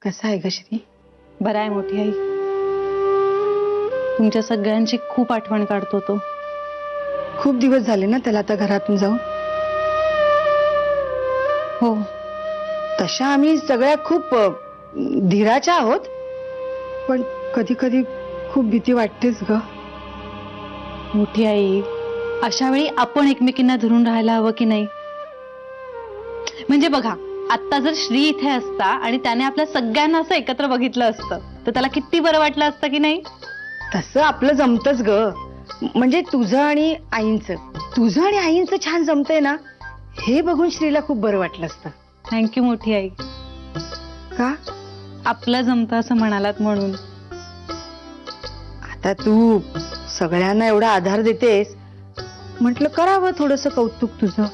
कसा आहे ग श्री? बरं आहे मोठी आई. तुमच्या सगळ्यांची खूप आठवण काढतो तो. खूप दिवस झाले ना त्याला आता घरातून जाऊन. हो, तशा आम्ही सगळ्या खूप धीराच्या आहोत, पण कधी कधी खूप भीती वाटतेच ग. मोठी आई, अशा वेळी आपण एकमेकींना धरून राहायला हवं की नाही? म्हणजे बघा, आता जर श्री इथे असता आणि त्याने आपल्या सगळ्यांना असं एकत्र बघितलं असतं तर त्याला किती बरं वाटलं असतं की नाही? तसं आपलं जमतच ग. म्हणजे तुझं आणि आईंचं छान जमतंय ना, हे बघून श्रीला खूप बरं वाटलं असतं. थँक्यू मोठी आई. का? आपलं जमतं असं म्हणालात म्हणून. आता तू सगळ्यांना एवढा आधार देतेस, म्हटलं करावं थोडस कौतुक तुझं.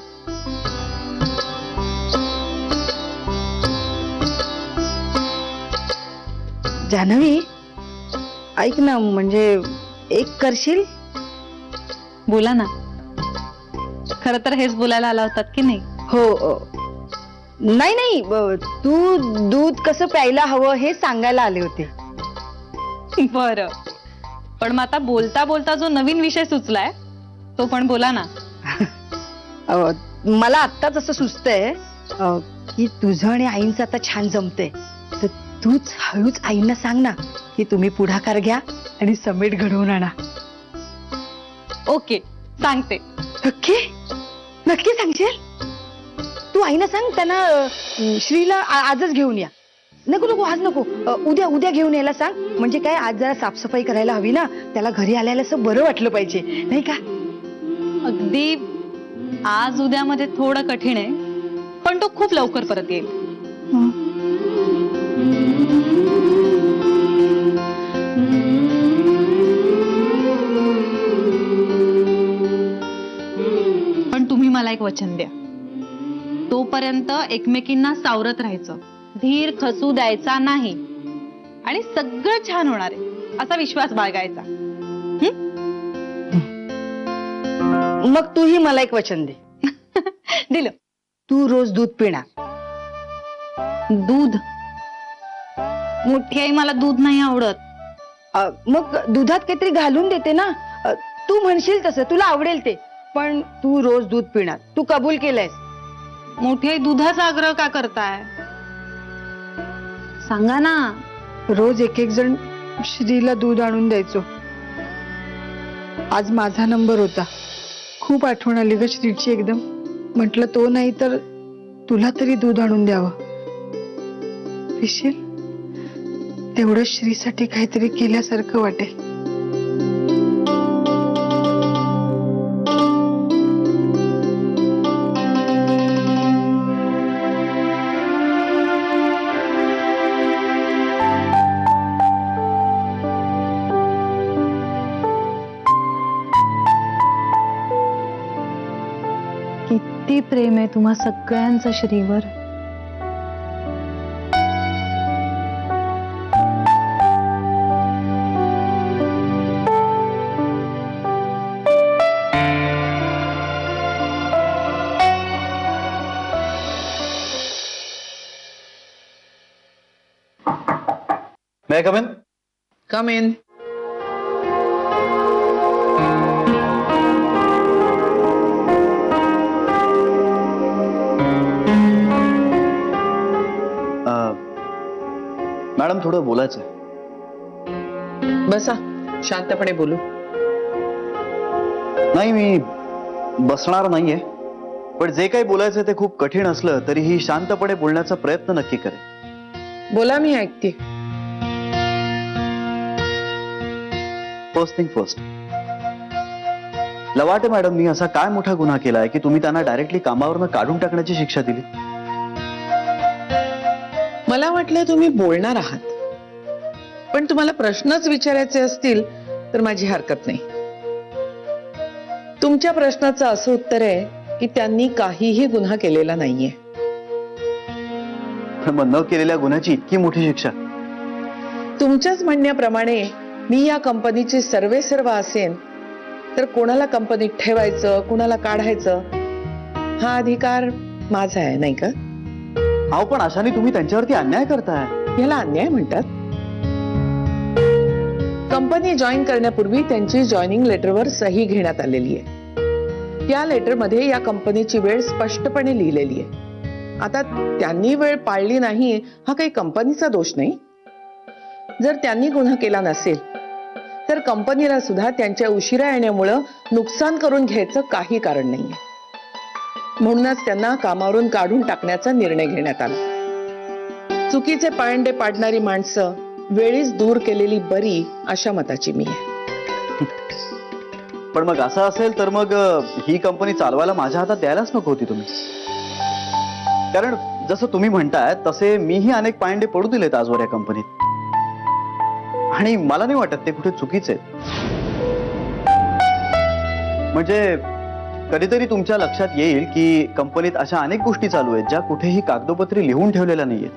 जान्हवी, ऐक ना, म्हणजे एक करशील? बोला ना. खरं तर हेच बोलायला आला होतात की नाही? हो. नाही नाही, तू दूध कसं प्यायला हवं हे सांगायला आले होते. बरं, पण मग आता बोलता बोलता जो नवीन विषय सुचलाय तो पण बोला ना. मला आत्ताच असं सुचतंय की तुझं आणि आईंचं आता छान जमतंय, तर तूच हळूच आईंना सांग ना की तुम्ही पुढाकार घ्या आणि समेट घडवून आणा. ओके, सांगते. नक्की नक्की सांगशील? तू आईना सांग त्यांना श्रीला आजच घेऊन या. नको नको, आज नको, उद्या घेऊन यायला सांग. म्हणजे काय, आज जरा साफसफाई करायला हवी ना, त्याला घरी आल्याला असं बरं वाटलं पाहिजे, नाही का? अगदी आज उद्यामध्ये थोडं कठीण आहे, पण तो खूप लवकर परत येईल. पण तुम्ही मला एक वचन द्या. तोपर्यंत एकमेकींना सावरत राहायचं, धीर खचू द्यायचा नाही आणि सगळं छान होणार आहे असा विश्वास बाळगायचा. मग तूही मला एक वचन दे. दिलं. तू रोज दूध पिणार. दूध? मोठी आई, मला दूध नाही आवडत. मग दुधात काहीतरी घालून देते ना. तू म्हणशील तसं, तुला आवडेल ते, पण तू रोज दूध पिणार. तू कबूल केलंयस. मोठी आई, दुधाचा आग्रह का करताय? सांगा ना. रोज एक एक जण श्रीला दूध आणून द्यायचो. आज माझा नंबर होता. खूप आठवण आली ग श्रीची एकदम. म्हटलं तो नाही तर तुला तरी दूध आणून द्यावं. पिशील? तेवढं श्रीसाठी काहीतरी केल्यासारखं वाटेल. किती प्रेम आहे तुम्हा सगळ्यांचं Shriver. May I come in? Come in. Madam, थोडं बोलायचं आहे. बसा, शांतपणे बोलू. नाही, मी बसणार नाहीये, पण जे काही बोलायचं ते खूप कठीण असलं तरीही शांतपणे बोलण्याचा प्रयत्न नक्की करेन. बोला, मी ऐकते. फर्स्ट थिंग फर्स्ट, लवाटे मॅडमनी असा काय मोठा गुन्हा केलाय की तुम्ही त्यांना डायरेक्टली कामावरनं काढून टाकण्याची शिक्षा दिली? मला वाटलं तुम्ही बोलणार आहात, पण तुम्हाला प्रश्नच विचारायचे असतील तर माझी हरकत नाही. तुमच्या प्रश्नाचं असं उत्तर आहे की त्यांनी काहीही गुन्हा केलेला नाहीये. पण मग न केलेल्या गुन्ह्याची इतकी मोठी शिक्षा? तुमच्याच म्हणण्याप्रमाणे मी या कंपनीची सर्वेसर्वा असेन तर कोणाला कंपनीत ठेवायचं, कोणाला काढायचं हा अधिकार माझा आहे, नाही का? अहो, पण अशाने तुम्ही त्यांच्यावरती अन्याय करताय. याला अन्याय म्हणतात. कंपनी जॉईन करण्यापूर्वी त्यांची जॉईनिंग लेटरवर सही घेण्यात आलेली आहे. त्या लेटरमध्ये या कंपनीची वेळ स्पष्टपणे लिहिलेली आहे. आता त्यांनी वेळ पाळली नाही हा काही कंपनीचा दोष नाही. जर त्यांनी गुन्हा केला नसेल तर कंपनीला सुद्धा त्यांच्या उशिरा येण्यामुळं नुकसान करून घ्यायचं काही कारण नाहीये. म्हणूनच त्यांना कामावरून काढून टाकण्याचा निर्णय घेण्यात आला. चुकीचे पायंडे पाडणारी माणसं वेळीच दूर केलेली बरी अशा मताची मी आहे. पण मग असं असेल तर मग ही कंपनी चालवायला माझ्या हातात द्यायलाच नको होती तुम्ही. कारण जसं तुम्ही म्हणताय तसे मीही अनेक पायंडे पडू दिलेत आजवर या कंपनीत, आणि मला नाही वाटत ते कुठे चुकीचे आहेत. म्हणजे कधीतरी तुमच्या लक्षात येईल की कंपनीत अशा अनेक गोष्टी चालू आहेत ज्या कुठेही कागदोपत्री लिहून ठेवलेल्या नाहीयेत.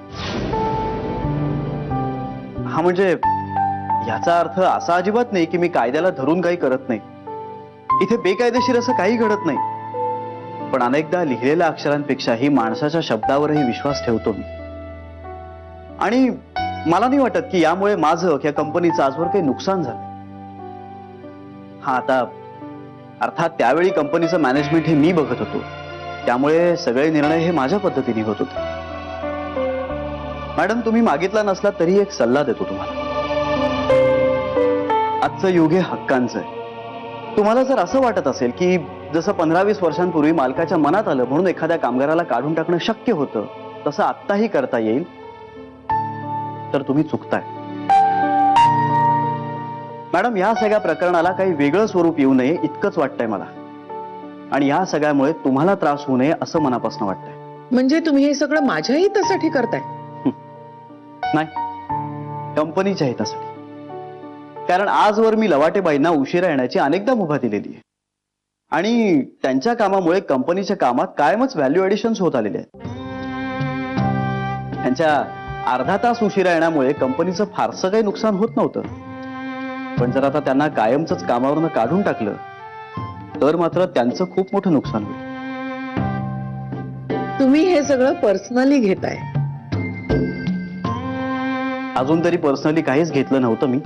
हा म्हणजे याचा अर्थ असा अजिबात नाही की मी कायद्याला धरून काही करत नाही. इथे बेकायदेशीर असं काही घडत नाही. पण अनेकदा लिहिलेल्या अक्षरांपेक्षाही माणसाच्या शब्दावरही विश्वास ठेवतो मी. आणि मला नाही वाटत की यामुळे माझं या कंपनीचं आजवर काही नुकसान झालं. हा आता अर्थात त्यावेळी कंपनीचं मॅनेजमेंट हे मी बघत होतो, त्यामुळे सगळे निर्णय हे माझ्या पद्धतीने होत होते. मॅडम, तुम्ही मागितला नसला तरी एक सल्ला देतो तुम्हाला. आजचं युग हे हक्कांचं आहे. तुम्हाला जर असं वाटत असेल की जसं 15-20 वर्षांपूर्वी मालकाच्या मनात आलं म्हणून एखाद्या कामगाराला काढून टाकणं शक्य होतं तसं आत्ताही करता येईल, तर तुम्ही चुकताय. मॅडम, या सगळ्या प्रकरणाला काही वेगळं स्वरूप येऊ नये इतकंच वाटतंय मला. आणि या सगळ्यामुळे तुम्हाला त्रास होऊ नये असं मनापासून वाटतंय. म्हणजे तुम्ही हे सगळं माझ्या हितासाठी करताय? नाही, कंपनीच्या हितासाठी. कारण आजवर मी लवाटेबाईंना उशिरा येण्याची अनेकदा मुभा दिलेली आहे, आणि त्यांच्या कामामुळे कंपनीच्या कामात कायमच व्हॅल्यू ऍडिशन्स होत आलेले आहेत. त्यांच्या अर्धा तास उशिरा येण्यामुळे कंपनीचं फारसं काही नुकसान होत नव्हतं. पण जर आता त्यांना कायमच कामावरनं काढून टाकलं तर मात्र त्यांचं खूप मोठं नुकसान होईल. तुम्ही हे सगळं पर्सनली घेताय? अजून तरी पर्सनली काहीच घेतलं नव्हतं मी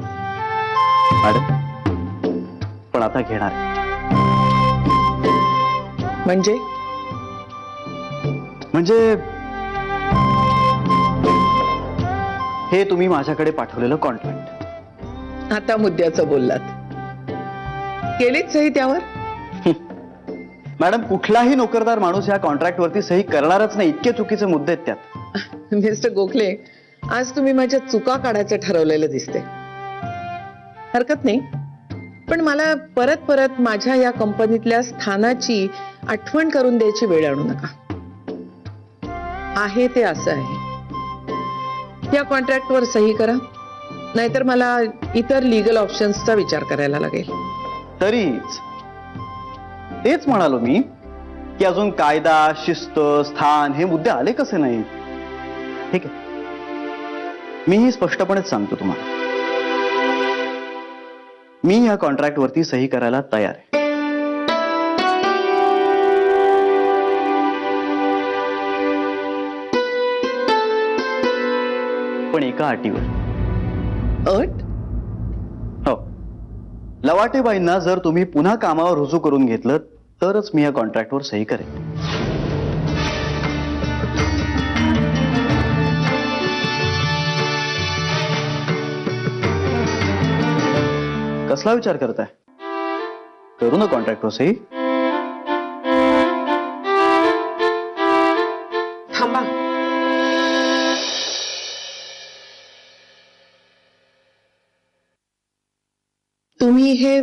मॅडम, पण आता घेणार. म्हणजे हे तुम्ही माझ्याकडे पाठवलेलं कॉन्ट्रॅक्ट. आता मुद्द्याचं बोललात. केलीच सही त्यावर? मॅडम, कुठलाही नोकरदार माणूस या कॉन्ट्रॅक्ट वरती सही करणारच नाही. इतके चुकीचे मुद्दे आहेत त्यात. मिस्टर गोखले, आज तुम्ही माझ्या चुका काढायचं ठरवलेलं दिसते. हरकत नाही, पण मला परत परत माझ्या या कंपनीतल्या स्थानाची आठवण करून द्यायची वेळ आणू नका. आहे ते असं आहे. या कॉन्ट्रॅक्टवर सही करा, नाहीतर मला इतर लीगल ऑप्शन्सचा विचार करायला लागेल. तेच म्हणालो मी की अजून कायदा, शिस्त, स्थान हे मुद्दे आले कसे नाही. ठीक आहे, मीही स्पष्टपणेच सांगतो तुम्हाला, मी या कॉन्ट्रॅक्ट वरती सही करायला तयार आहे. पण एका अटीवर. अट? हो, लवाटेबाईंना जर तुम्ही पुन्हा कामावर रुजू करून घेतलं तरच मी या कॉन्ट्रॅक्टवर सही करेन. कसला विचार करताय? करू ना कॉन्ट्रॅक्टवर सही. थांबा. तुम्ही हे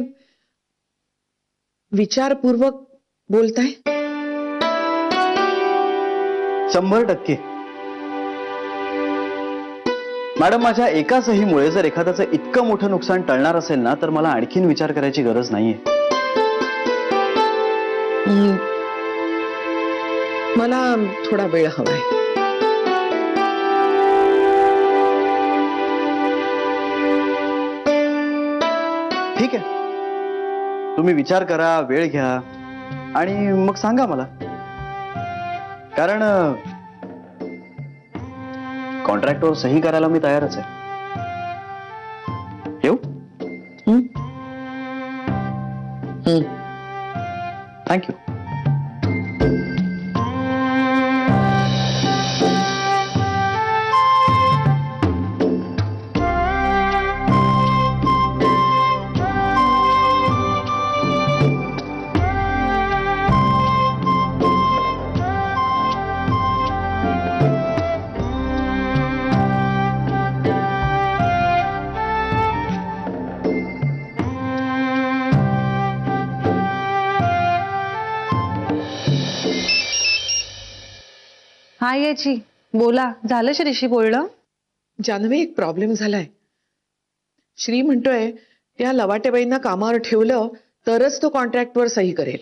विचारपूर्वक बोलताय? 100%. मॅडम, माझ्या एका सहीमुळे जर एखाद्याचं इतकं मोठं नुकसान टळणार असेल ना, तर मला आणखीन विचार करायची गरज नाहीये. मला थोडा वेळ हवाय. ठीक आहे, तुम्ही विचार करा, वेळ घ्या आणि मग सांगा मला. कारण कॉन्ट्रॅक्टवर सही करायला मी तयारच आहे. येऊ? थँक्यू. हा याची बोला, झालं श्रीशी बोलणं? जानवी, एक प्रॉब्लेम झालाय. श्री म्हणतोय त्या लवाटेबाईंना कामावर ठेवलं तरच तो कॉन्ट्रॅक्टवर सही करेल.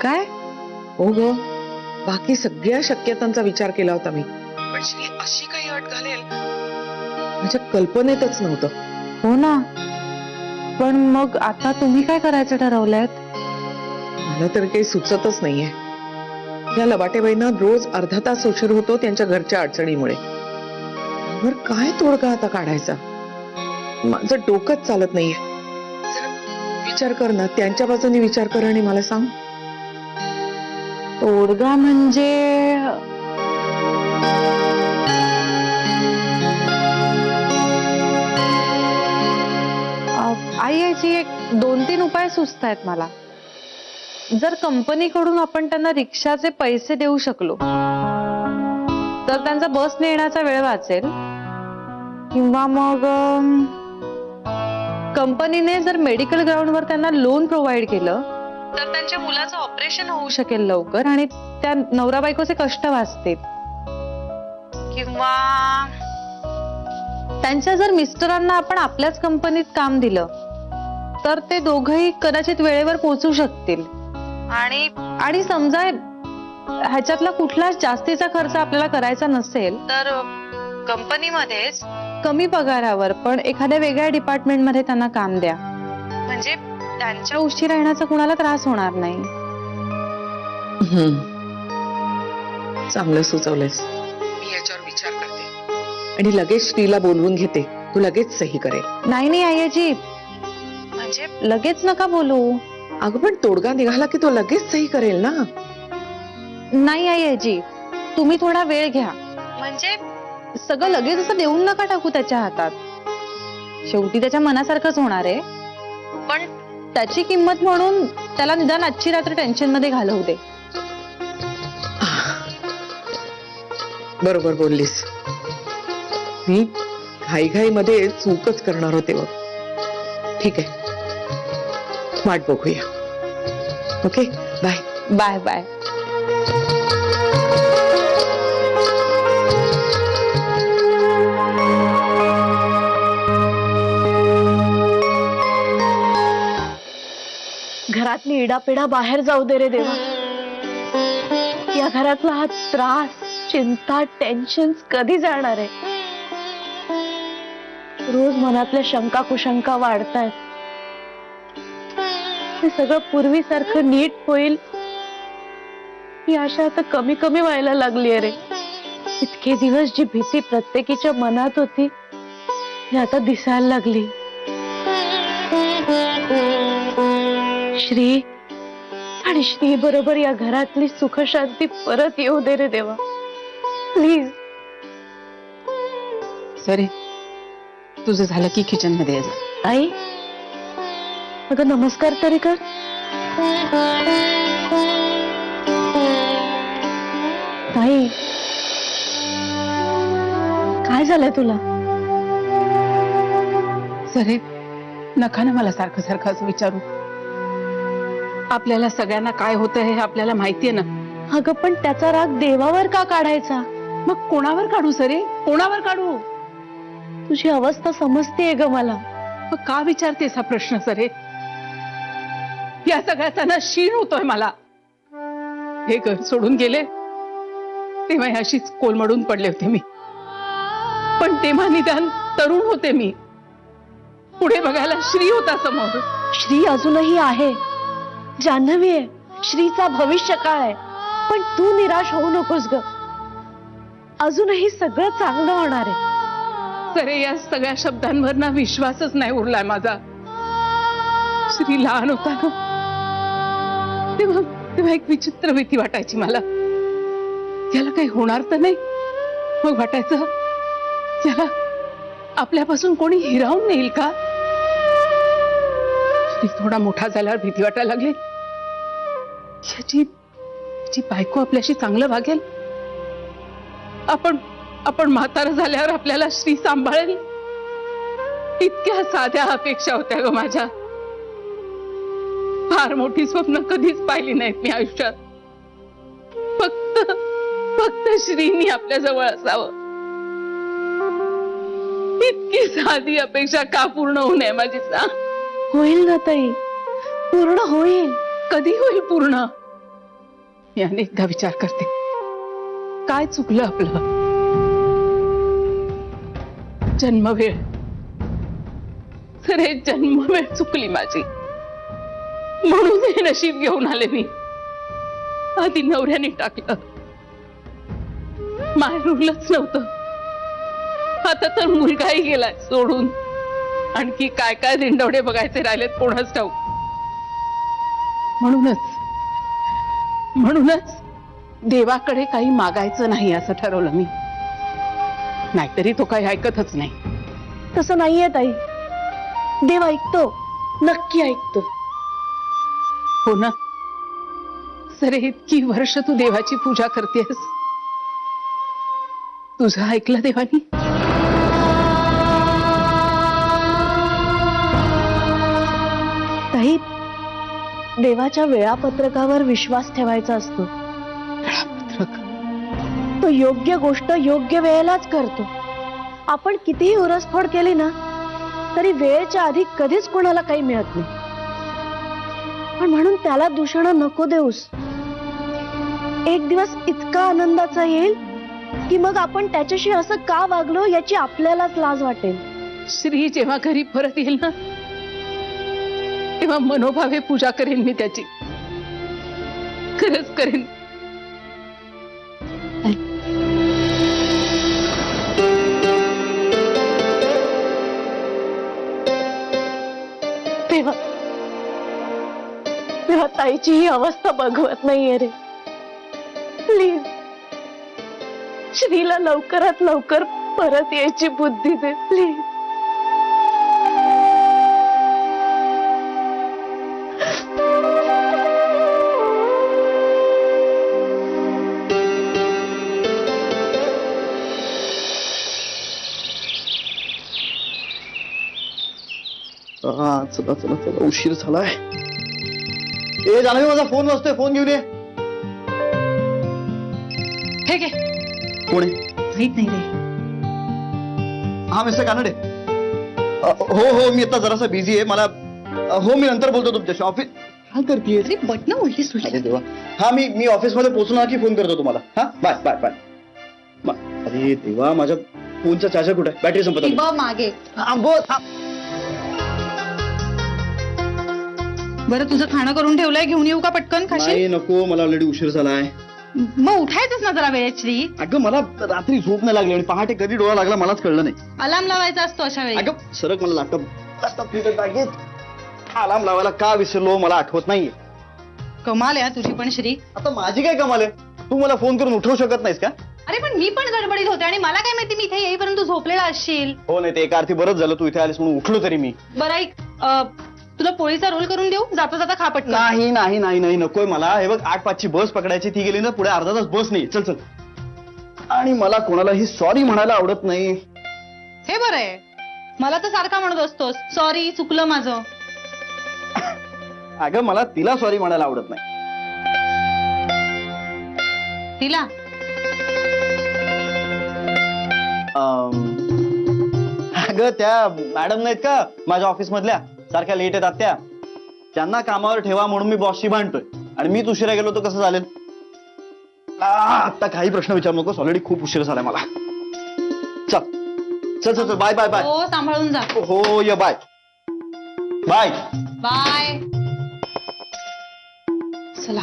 काय? हो ग, बाकी सगळ्या शक्यतांचा विचार केला होता मी, पण श्री अशी काही अट घालेल माझ्या कल्पनेतच नव्हतं. हो ना, पण मग आता तुम्ही काय करायचं ठरवलंय? मला तर काही सुचतच नाहीये. या लवाटेबाईंना रोज अर्धा तास उशीर होतो त्यांच्या घरच्या अडचणीमुळे. यावर काय तोडगा आता काढायचा? माझं डोकंच चालत नाहीये. जरा विचार कर ना, त्यांच्या बाजूने विचार कर आणि मला सांग. तोडगा म्हणजे आई याची एक 2-3 उपाय सुचत आहेत मला. जर कंपनीकडून आपण त्यांना रिक्षाचे पैसे देऊ शकलो तर त्यांचा बसने येण्याचा वेळ वाचेल, किंवा मग कंपनीने जर मेडिकल ग्राउंडवर त्यांना लोन प्रोव्हाइड केलं तर त्यांच्या मुलाचं ऑपरेशन होऊ शकेल लवकर आणि त्या नवरा बायकोचे कष्ट वाचतील. किंवा त्यांच्या जर मिस्टरांना आपण आपल्याच कंपनीत काम दिलं तर ते दोघंही कदाचित वेळेवर पोहोचू शकतील. आणि समजा ह्याच्यातला कुठलाच जास्तीचा खर्च आपल्याला करायचा नसेल तर कंपनीमध्येच कमी पगारावर पण एखाद्या वेगळ्या डिपार्टमेंटमध्ये त्यांना काम द्या, म्हणजे त्यांच्या उशिरा येण्याचा कुणाला त्रास होणार नाही. चांगलं सुचवलंयस. मी याच्यावर विचार करते आणि लगेच श्रीला बोलवून घेते. तू लगेच सही करेल. नाही आय्याजी, म्हणजे लगेच नका बोलू. अगं पण तोडगा निघाला की तो लगेच सही करेल ना. नाही आय्याजी, तुम्ही थोडा वेळ घ्या. म्हणजे सगळं लगेच असं देऊन नका टाकू त्याच्या हातात. शेवटी त्याच्या मनासारखंच होणार आहे, पण त्याची किंमत म्हणून त्याला निदान आजची रात्र टेन्शन मध्ये घालवू दे. बरोबर बोललीस. मी घाईघाईमध्ये चूकच करणार होते बघ. ठीक आहे, वाट बघूया. Okay, bye bye bye. घरातली इडापिडा बाहेर जाऊ दे रे देवा. या घरातला हा त्रास, चिंता, टेन्शन कधी जाणार आहे? रोज मनातल्या शंका कुशंका वाढतायत. हे सगळं पूर्वीसारखं नीट होईल ही आशा आता कमी कमी व्हायला लागली रे. इतके दिवस जी भीती प्रत्येकीच्या मनात होती ती आता दिसायला लागली. श्री आणि श्री बरोबर या घरातली सुख शांती परत येऊ दे रे देवा, प्लीज. सरे, तुझं झालं की किचन मध्ये जा. आई, अगं नमस्कार तरी कर. आई, काय झालंय तुला? सरे, नका ना मला सारखं सारखं असं विचारू. आपल्याला सगळ्यांना काय होतं हे आपल्याला माहितीये ना. अगं पण त्याचा राग देवावर का काढायचा? मग कोणावर काढू सरे, कोणावर काढू? तुझी अवस्था समजतेय ग मला. मग का विचारतेस हा प्रश्न सरे? या सगळ्याचा ना शीण होतोय मला. हे घर सोडून गेले तेव्हा अशीच कोलमडून पडले होते मी, पण तेव्हा निदान तरुण होते मी. पुढे बघायला श्री होता समोर. श्री अजूनही आहे, जान्हवी आहे, श्रीचा भविष्य काळ आहे. पण तू निराश होऊ नकोस ग. अजूनही सगळं चांगलं होणार आहे. सरे या सगळ्या शब्दांवर ना विश्वासच नाही उरलाय माझा. श्री लहान होता ना तेव्हा तेव्हा एक विचित्र भीती वाटायची मला. याला काही होणार तर नाही. मग वाटायचं याला आपल्यापासून कोणी हिरावून नेईल का. श्री थोडा मोठा झाल्यावर भीती वाटायला लागली. याची बायको आपल्याशी चांगलं वागेल. आपण म्हातारं झाल्यावर आपल्याला श्री सांभाळेल. इतक्या साध्या अपेक्षा होत्या ग माझ्या. फार मोठी स्वप्न कधीच पाहिली नाहीत मी आयुष्यात. फक्त श्रीनी आपल्या जवळ असावं. इतकी साधी अपेक्षा का पूर्ण होऊ नये माझी सांग. होईल ना ताई, पूर्ण होईल. कधी होईल पूर्ण. मी अनेकदा विचार करते काय चुकलं आपलं. जन्मवेळ खरे जन्मवेळ चुकली माझी. म्हणून हे नशीब घेऊन आले मी. आधी नवऱ्याने टाकलं. माहेर उरलंच नव्हतं. आता तर मुलगाही गेलाय सोडून. आणखी काय काय दिंडवडे बघायचे राहिलेत कोणाच ठाऊक. म्हणूनच देवाकडे काही मागायचं नाही असं ठरवलं मी. नाहीतरी तो काही ऐकतच नाही. तसं नाहीये ताई. देव ऐकतो, नक्की ऐकतो. हो ना. सरे इतकी वर्ष तू देवाची पूजा करतेस. तुझं ऐकलं देवानी. ताई, देवाच्या वेळापत्रकावर विश्वास ठेवायचा असतो. वेळापत्रक. तो योग्य गोष्ट योग्य वेळेलाच करतो. आपण कितीही उरसफोड केली ना तरी वेळेच्या आधी कधीच कोणाला काही मिळत नाही. पण म्हणून त्याला दूषण नको देऊस. एक दिवस इतका आनंदाचा येईल की मग आपण त्याच्याशी असं का वागलो याची आपल्यालाच लाज वाटेल. श्री जेव्हा घरी परत येईल ना तेव्हा मनोभावे पूजा करेन मी त्याची. खरंच करेन. तेव्हा ताईची ही अवस्था बघवत नाहीये रे. प्लीज श्रीला लवकरात लवकर परत यायची बुद्धी दे प्लीज. चला चला चला उशीर झालाय. ए जाणवी माझा फोन वाजतोय. फोन घेऊन ये. हे घे. कोण आहे? माहित नाही रे. हा मिस्टर कानडे. हो मी आता जरासा बिझी आहे. मला हो मी नंतर बोलतो तुमच्याशी. ऑफिस काय करतेय? अरे बटन उलटी अरे देवा. हा मी ऑफिसमध्ये पोहोचलो की फोन करतो तुम्हाला. हा बाय बाय बाय. अरे देवा माझ्या फोनचा चार्जर कुठे आहे? बॅटरी संपत आली. मागे. थांब. बरं तुझं खाणं करून ठेवलंय, घेऊन येऊ का पटकन? नाही नको, मला ऑलरेडी उशीर झालाय. मग उठायचंच ना जरा वेळेत श्री. अगं मला रात्री झोप नाही लागली आणि पहाटे कधी डोळा लागला मलाच कळलं नाही. अलार्म लावायचा असतो अशा वेळी. अगं सरक मला लॅपटॉप अलार्म लावायला का विसरलो मला आठवत नाहीये. कमाल आहे तुझी पण श्री. आता माझी काय कमाल आहे? तू मला फोन करून उठवू शकत नाहीस का? अरे पण मी पण गडबडीत होते आणि मला काय माहिती मी इथे येईपर्यंत तू झोपलेला असशील. हो नाही ते एका अर्थी बरंच झालं तू इथे आलीस म्हणून उठलो तरी मी. बरं ऐक, तुला पोळीचा रोल करून देऊ? जाता जाता खा पटकन. नाही नाही नाही नाही नकोय मला. हे बघ 8:05 बस पकडायची, ती गेली ना पुढे अर्धा तास बस नाही. चल चल. आणि मला कोणालाही सॉरी म्हणायला आवडत नाही. हे बरं आहे. मला तर सारखा म्हणत असतोस सॉरी चुकलं माझं. अगं मला तिला सॉरी म्हणायला आवडत नाही. तिला अगं त्या मॅडम नाहीत का माझ्या ऑफिस मधल्या, सारख्या लेट येतात त्या. त्यांना कामावर ठेवा म्हणून मी बॉसशी भांडतोय आणि मीच उशिरा गेलो तर कसं चालेल? आता काही प्रश्न विचारू नकोस, ऑलरेडी खूप उशीर झालाय मला. चल चल चल चल. Bye bye bye. हो सांभाळून जा. हो ये बाय बाय बाय. चला.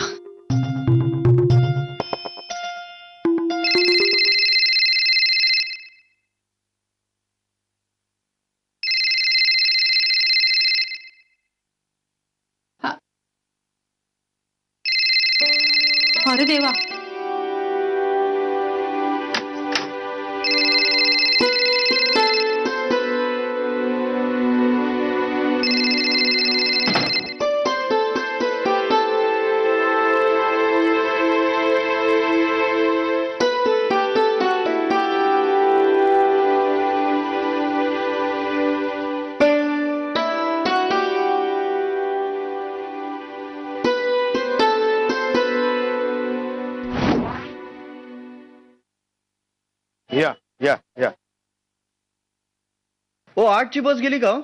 अरे देवा. या या या. ओ 8ची बस गेली का हो?